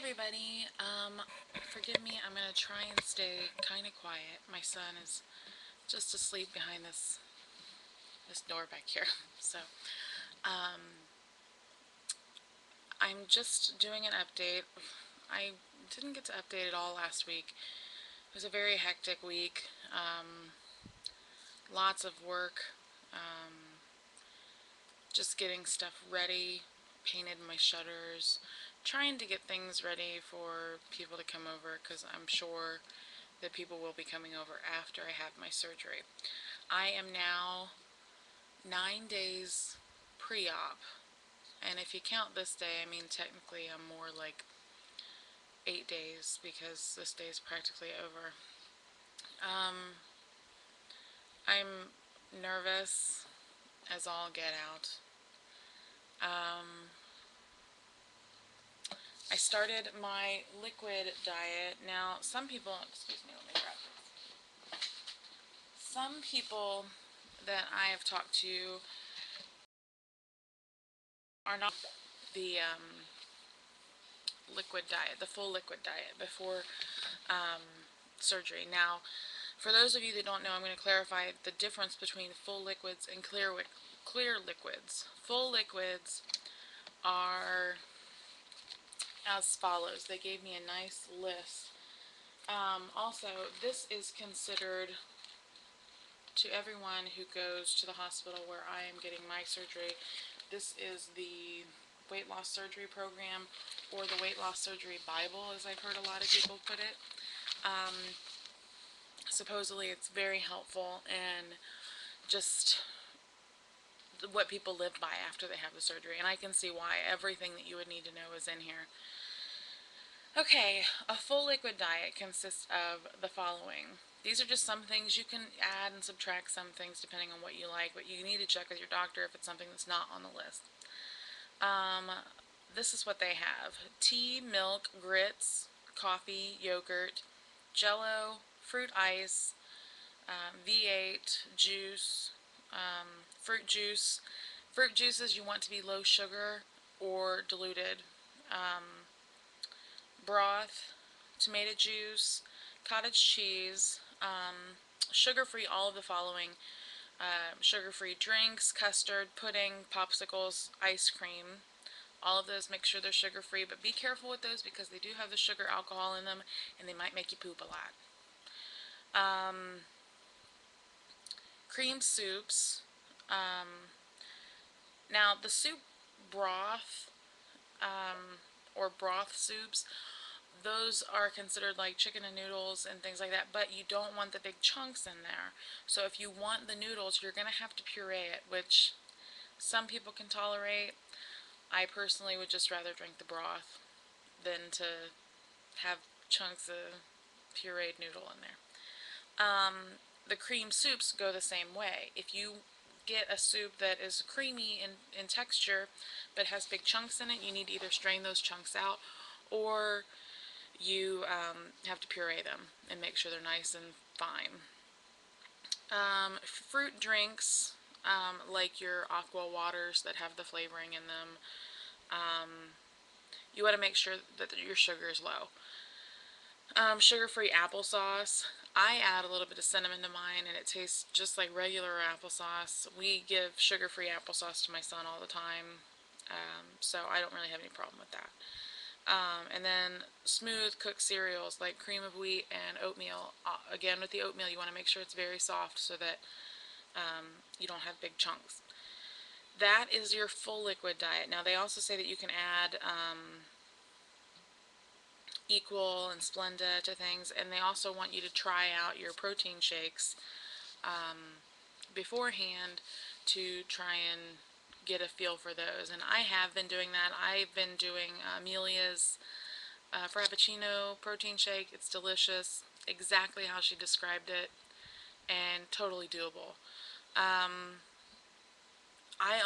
everybody. Forgive me, I'm going to try and stay kind of quiet. My son is just asleep behind this door back here. So, I'm just doing an update. I didn't get to update at all last week. It was a very hectic week. Lots of work. Just getting stuff ready, painted my shutters, trying to get things ready for people to come over because I'm sure that people will be coming over after I have my surgery. I am now 9 days pre-op, and if you count this day, I mean technically I'm more like 8 days because this day is practically over. I'm nervous as all get out. I started my liquid diet. Now, some people, excuse me, let me grab this. Some people that I have talked to are not the liquid diet, the full liquid diet before surgery. Now, for those of you that don't know, I'm going to clarify the difference between full liquids and clear liquids. Full liquids are as follows. They gave me a nice list. Also, this is considered, to everyone who goes to the hospital where I am getting my surgery, this is the weight loss surgery program, or the weight loss surgery Bible, as I've heard a lot of people put it. Supposedly it's very helpful and just what people live by after they have the surgery, and I can see why. Everything that you would need to know is in here. Okay, a full liquid diet consists of the following. These are just some things. You can add and subtract some things depending on what you like, but you need to check with your doctor if it's something that's not on the list. This is what they have: tea, milk, grits, coffee, yogurt, jello, fruit ice, V8, juice, fruit juice. Fruit juices you want to be low sugar or diluted. Broth, tomato juice, cottage cheese, sugar-free, all of the following: sugar-free drinks, custard, pudding, popsicles, ice cream. All of those, make sure they're sugar-free, but be careful with those because they do have the sugar alcohol in them, and they might make you poop a lot. Cream soups. Now, the soup broth, or broth soups, those are considered like chicken and noodles and things like that, but you don't want the big chunks in there. So if you want the noodles, you're going to have to puree it, which some people can tolerate. I personally would just rather drink the broth than to have chunks of pureed noodle in there. The cream soups go the same way. If you get a soup that is creamy in texture but has big chunks in it, you need to either strain those chunks out or you have to puree them and make sure they're nice and fine. Fruit drinks, like your aqua waters that have the flavoring in them, you want to make sure that your sugar is low. Sugar-free applesauce. I add a little bit of cinnamon to mine and it tastes just like regular applesauce. We give sugar-free applesauce to my son all the time, so I don't really have any problem with that. And then smooth cooked cereals like cream of wheat and oatmeal. Again, with the oatmeal, you want to make sure it's very soft so that you don't have big chunks. That is your full liquid diet. Now, they also say that you can add Equal and Splenda to things, and they also want you to try out your protein shakes beforehand to try and get a feel for those. And I have been doing that. I've been doing Amelia's Frappuccino protein shake. It's delicious, exactly how she described it, and totally doable. I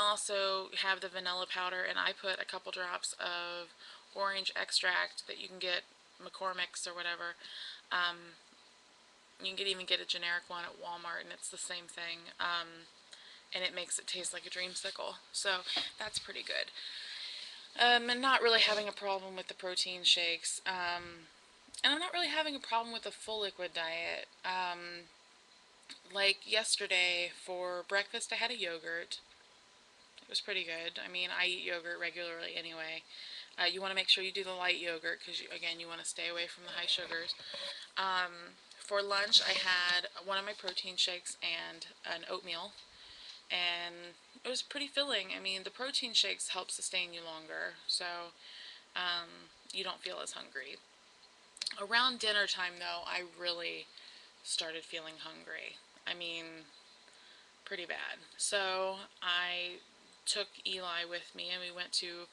also have the vanilla powder, and I put a couple drops of orange extract that you can get McCormick's or whatever. You can even get a generic one at Walmart, and it's the same thing. And it makes it taste like a dreamsicle. So that's pretty good. And not really having a problem with the protein shakes. And I'm not really having a problem with the full liquid diet. Like yesterday for breakfast, I had a yogurt. It was pretty good. I mean, I eat yogurt regularly anyway. You want to make sure you do the light yogurt because, again, you want to stay away from the high sugars. For lunch, I had one of my protein shakes and an oatmeal, and it was pretty filling. I mean, the protein shakes help sustain you longer, so you don't feel as hungry. Around dinner time, though, I really started feeling hungry. I mean, pretty bad. So I took Eli with me and we went to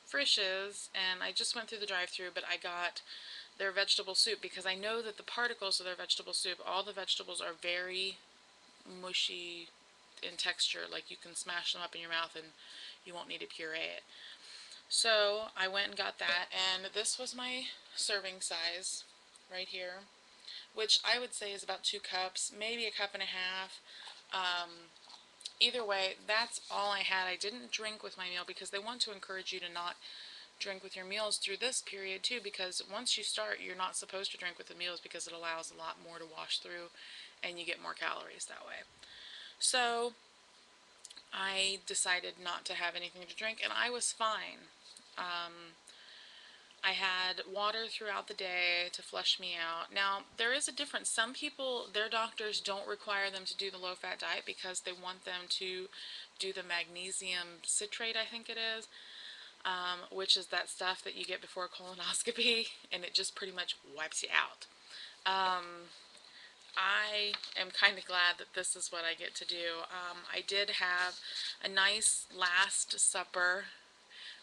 Frisch's, and I just went through the drive-through, but I got their vegetable soup because I know that the particles of their vegetable soup, all the vegetables are very mushy in texture, like you can smash them up in your mouth and you won't need to puree it. So I went and got that, and this was my serving size right here, which I would say is about 2 cups, maybe a cup and a half. Either way, that's all I had. I didn't drink with my meal because they want to encourage you to not drink with your meals through this period too, because once you start, you're not supposed to drink with the meals because it allows a lot more to wash through and you get more calories that way. So I decided not to have anything to drink, and I was fine. I had water throughout the day to flush me out. Now, there is a difference. Some people, their doctors don't require them to do the low-fat diet because they want them to do the magnesium citrate, I think it is, which is that stuff that you get before colonoscopy, and it just pretty much wipes you out. I am kind of glad that this is what I get to do. I did have a nice Last Supper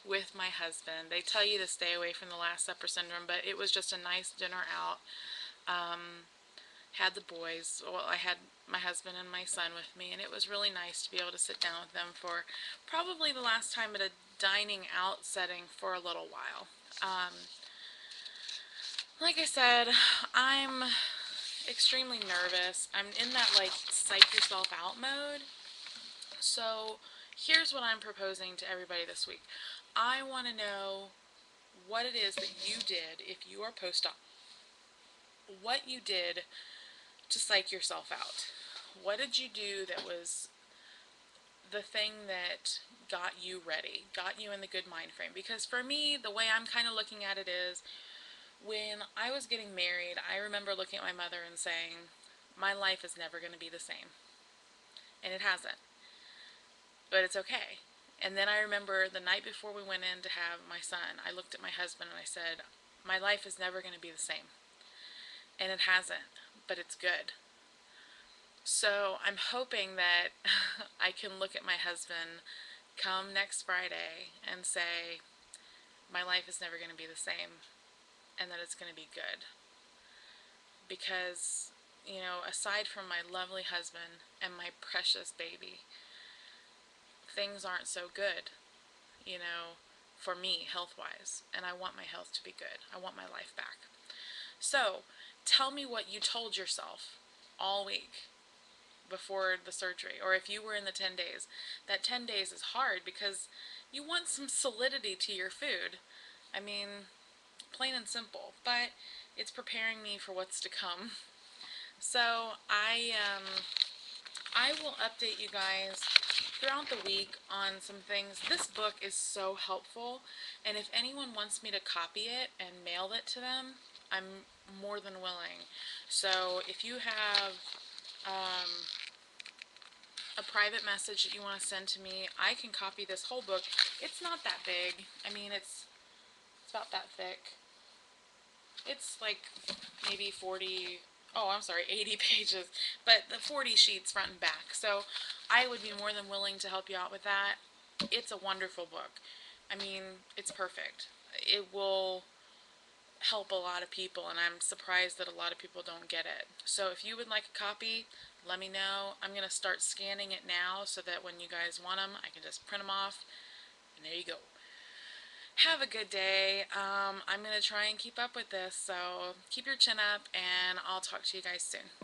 with my husband. They tell you to stay away from the Last Supper syndrome, but it was just a nice dinner out. Had the boys, well, I had my husband and my son with me, and it was really nice to be able to sit down with them for probably the last time at a dining out setting for a little while. Like I said, I'm extremely nervous. I'm in that like psych yourself out mode. So here's what I'm proposing to everybody this week. I want to know what it is that you did if you are post-op. What you did to psych yourself out. What did you do that was the thing that got you ready, got you in the good mind frame? Because for me, the way I'm kind of looking at it is when I was getting married, I remember looking at my mother and saying, my life is never going to be the same. And it hasn't. But it's okay. And then I remember the night before we went in to have my son, I looked at my husband and I said, my life is never going to be the same. And it hasn't, but it's good. So I'm hoping that I can look at my husband come next Friday and say, my life is never going to be the same, and that it's going to be good. Because, aside from my lovely husband and my precious baby, things aren't so good, for me, health-wise. And I want my health to be good. I want my life back. So, tell me what you told yourself all week before the surgery, or if you were in the 10 days. That 10 days is hard because you want some solidity to your food. I mean, plain and simple, but it's preparing me for what's to come. So I will update you guys throughout the week on some things. This book is so helpful, and if anyone wants me to copy it and mail it to them, I'm more than willing. So if you have a private message that you want to send to me, I can copy this whole book. It's not that big. I mean, it's about that thick. It's like maybe 40, oh, I'm sorry, 80 pages, but the 40 sheets front and back. So I would be more than willing to help you out with that. It's a wonderful book. I mean, it's perfect. It will help a lot of people, and I'm surprised that a lot of people don't get it. So if you would like a copy, let me know. I'm going to start scanning it now so that when you guys want them, I can just print them off, and there you go. Have a good day. I'm going to try and keep up with this, so keep your chin up, and I'll talk to you guys soon.